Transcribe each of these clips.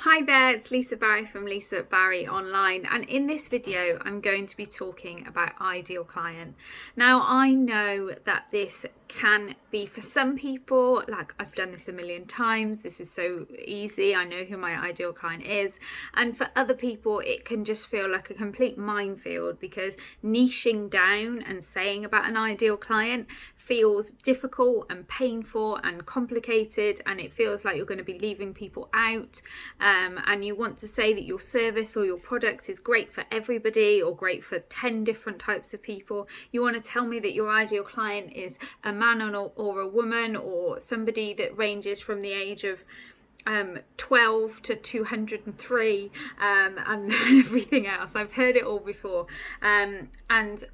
Hi there, it's Lisa Barry from Lisa Barry Online, and in this video I'm going to be talking about ideal client. Now I know that this can be for some people, like I've done this a million times, this is so easy, I know who my ideal client is, and for other people it can just feel like a complete minefield because niching down and saying about an ideal client feels difficult and painful and complicated, and it feels like you're going to be leaving people out. And you want to say that your service or your product is great for everybody or great for 10 different types of people. You want to tell me that your ideal client is a man or a woman or somebody that ranges from the age of 12 to 203 and everything else. I've heard it all before. And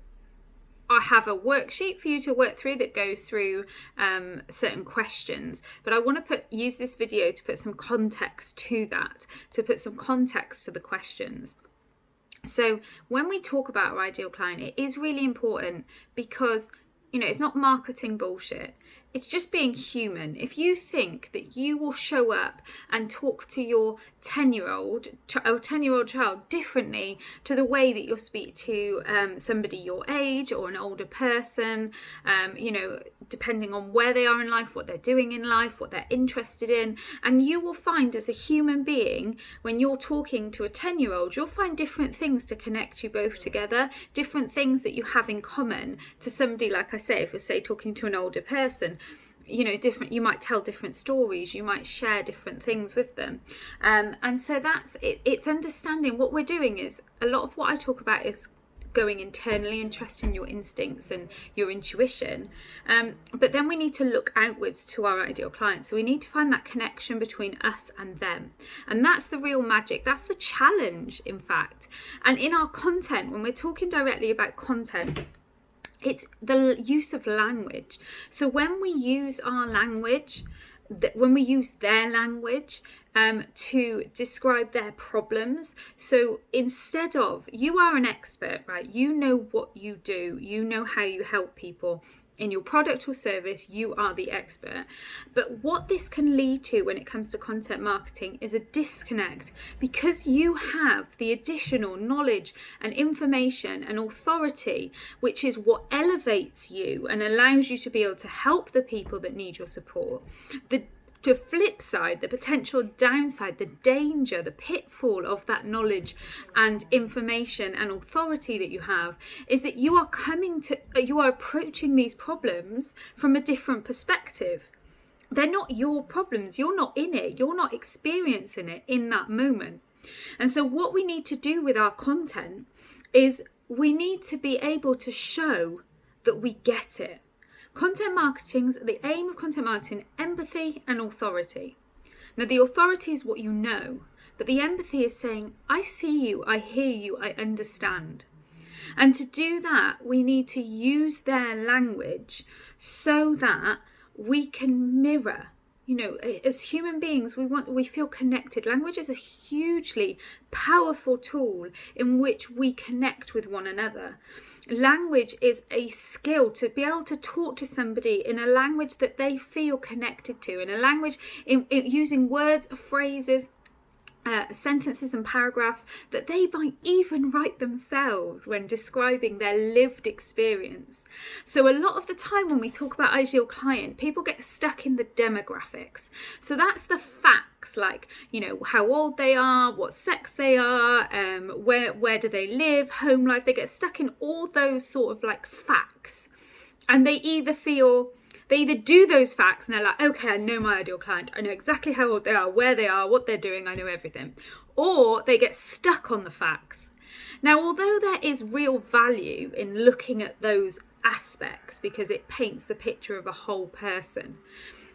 I have a worksheet for you to work through that goes through certain questions, but I want to use this video to put some context to that, to put some context to the questions. So when we talk about our ideal client, it is really important because, it's not marketing bullshit. It's just being human. If you think that you will show up and talk to your 10-year-old child differently to the way that you'll speak to somebody your age or an older person, depending on where they are in life, what they're doing in life, what they're interested in. And you will find as a human being, when you're talking to a 10-year-old, you'll find different things to connect you both together, different things that you have in common to somebody, like I say, if you're talking to an older person. Different, you might tell different stories, you might share different things with them, and so that's it. It's understanding what we're doing. Is a lot of what I talk about is going internally and trusting your instincts and your intuition, but then we need to look outwards to our ideal client. So we need to find that connection between us and them, and that's the real magic. That's the challenge, in fact. And in our content, when we're talking directly about content, it's the use of language. So when we use our language, when we use their language to describe their problems, so instead of, you are an expert, right? You know what you do, you know how you help people. In your product or service, you are the expert. But what this can lead to when it comes to content marketing is a disconnect, because you have the additional knowledge and information and authority, which is what elevates you and allows you to be able to help the people that need your support. The flip side, the potential downside, the danger, the pitfall of that knowledge and information and authority that you have is that you are approaching these problems from a different perspective. They're not your problems. You're not in it. You're not experiencing it in that moment. And so what we need to do with our content is we need to be able to show that we get it. Content marketing, the aim of content marketing, empathy and authority. Now, the authority is what you know, but the empathy is saying, I see you, I hear you, I understand. And to do that, we need to use their language so that we can mirror. As human beings, we feel connected. Language is a hugely powerful tool in which we connect with one another. Language is a skill to be able to talk to somebody in a language that they feel connected to, in a language using words, phrases, sentences and paragraphs that they might even write themselves when describing their lived experience. So a lot of the time when we talk about ideal client, people get stuck in the demographics. So that's the facts, like, how old they are, what sex they are, where do they live, home life. They get stuck in all those sort of like facts, and they either do those facts and they're like, okay, I know my ideal client. I know exactly how old they are, where they are, what they're doing. I know everything. Or they get stuck on the facts. Now, although there is real value in looking at those aspects because it paints the picture of a whole person,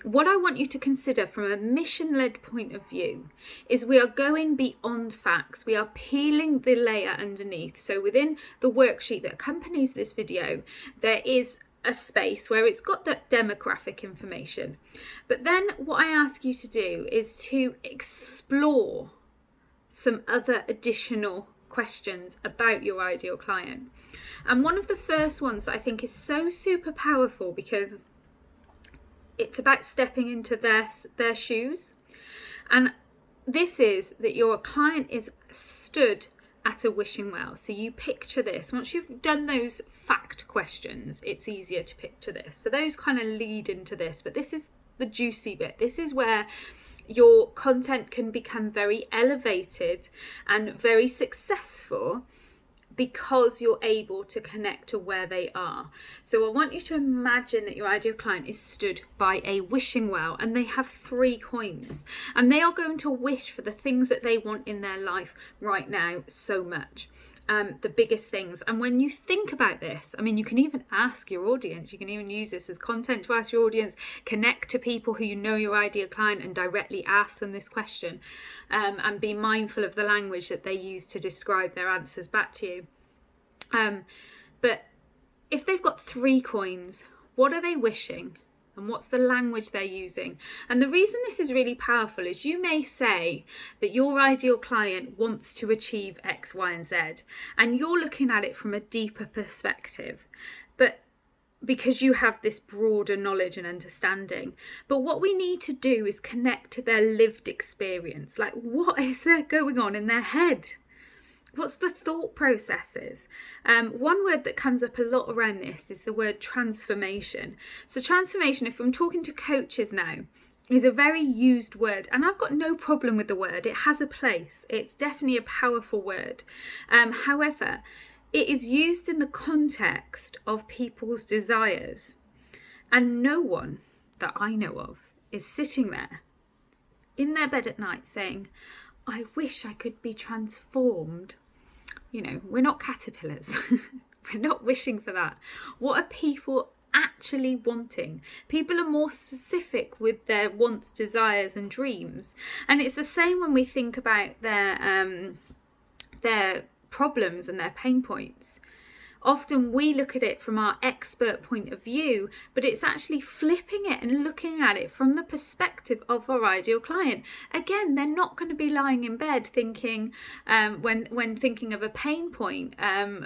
what I want you to consider from a mission-led point of view is we are going beyond facts. We are peeling the layer underneath. So within the worksheet that accompanies this video, there is a space where it's got that demographic information. But then what I ask you to do is to explore some other additional questions about your ideal client. And one of the first ones that I think is so super powerful, because it's about stepping into their shoes. And this is that your client is stood at a wishing well. So you picture this. Once you've done those fact questions, it's easier to picture this. So those kind of lead into this, but this is the juicy bit. This is where your content can become very elevated and very successful, because you're able to connect to where they are. So I want you to imagine that your ideal client is stood by a wishing well, and they have 3 coins, and they are going to wish for the things that they want in their life right now so much. The biggest things. And when you think about this, I mean, you can even ask your audience, you can even use this as content to ask your audience, connect to people who you know your ideal client and directly ask them this question, and be mindful of the language that they use to describe their answers back to you. But if they've got 3 coins, what are they wishing? And what's the language they're using? And the reason this is really powerful is you may say that your ideal client wants to achieve X, Y, and Z, and you're looking at it from a deeper perspective, but because you have this broader knowledge and understanding. But what we need to do is connect to their lived experience. Like, what is there going on in their head? What's the thought processes? One word that comes up a lot around this is the word transformation. So transformation, if I'm talking to coaches now, is a very used word, and I've got no problem with the word. It has a place. It's definitely a powerful word. However, it is used in the context of people's desires, and no one that I know of is sitting there in their bed at night saying, I wish I could be transformed. You know, we're not caterpillars. We're not wishing for that. What are people actually wanting? People are more specific with their wants, desires, and dreams. And it's the same when we think about their problems and their pain points. Often we look at it from our expert point of view, but it's actually flipping it and looking at it from the perspective of our ideal client. Again, they're not going to be lying in bed thinking, when thinking of a pain point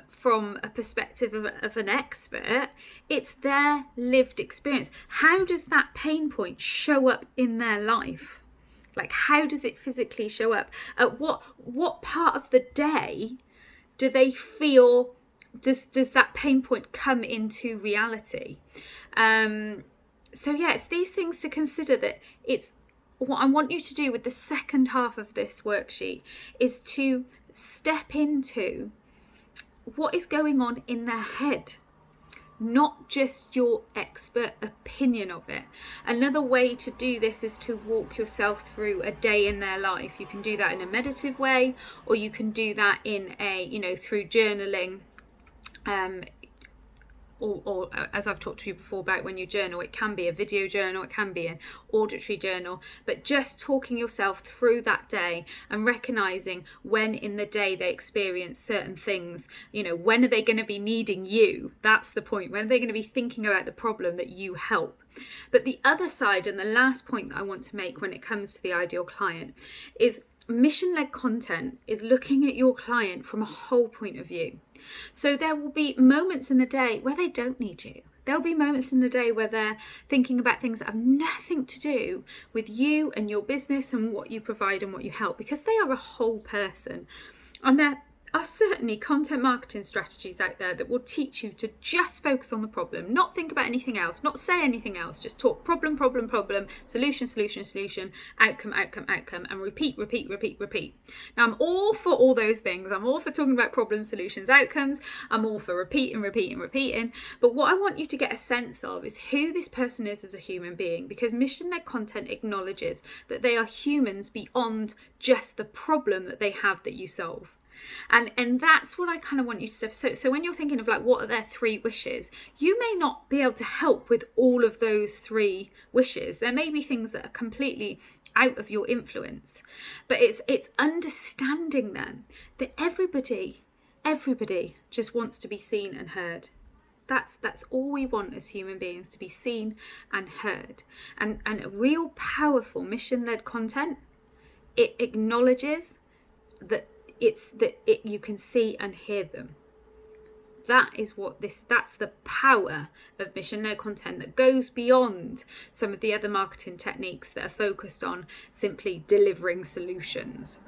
from a perspective of an expert. It's their lived experience. How does that pain point show up in their life? Like, how does it physically show up? At what part of the day do they feel? Does that pain point come into reality? So yeah, it's these things to consider. That it's what I want you to do with the second half of this worksheet is to step into what is going on in their head, not just your expert opinion of it. Another way to do this is to walk yourself through a day in their life. You can do that in a meditative way, or you can do that in a, through journaling. Or as I've talked to you before about when you journal, it can be a video journal, it can be an auditory journal, but just talking yourself through that day and recognizing when in the day they experience certain things. When are they going to be needing you? That's the point. When are they going to be thinking about the problem that you help? But the other side, and the last point that I want to make when it comes to the ideal client, is mission-led content is looking at your client from a whole point of view. So there will be moments in the day where they don't need you. There'll be moments in the day where they're thinking about things that have nothing to do with you and your business and what you provide and what you help, because they are a whole person. And there are certainly content marketing strategies out there that will teach you to just focus on the problem, not think about anything else, not say anything else, just talk problem, solution, outcome, and repeat. Now, I'm all for all those things. I'm all for talking about problems, solutions, outcomes. I'm all for repeating. But what I want you to get a sense of is who this person is as a human being, because mission-led content acknowledges that they are humans beyond just the problem that they have that you solve. And that's what I kind of want you to step. So when you're thinking of like, what are their 3 wishes, you may not be able to help with all of those 3 wishes. There may be things that are completely out of your influence, but it's understanding them, that everybody just wants to be seen and heard. That's all we want as human beings, to be seen and heard. And a real powerful mission-led content, it acknowledges that you can see and hear them. that's the power of mission-led content that goes beyond some of the other marketing techniques that are focused on simply delivering solutions.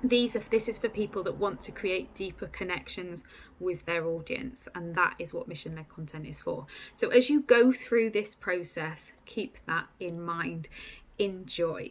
This is for people that want to create deeper connections with their audience, and that is what mission-led content is for. So as you go through this process, keep that in mind. Enjoy.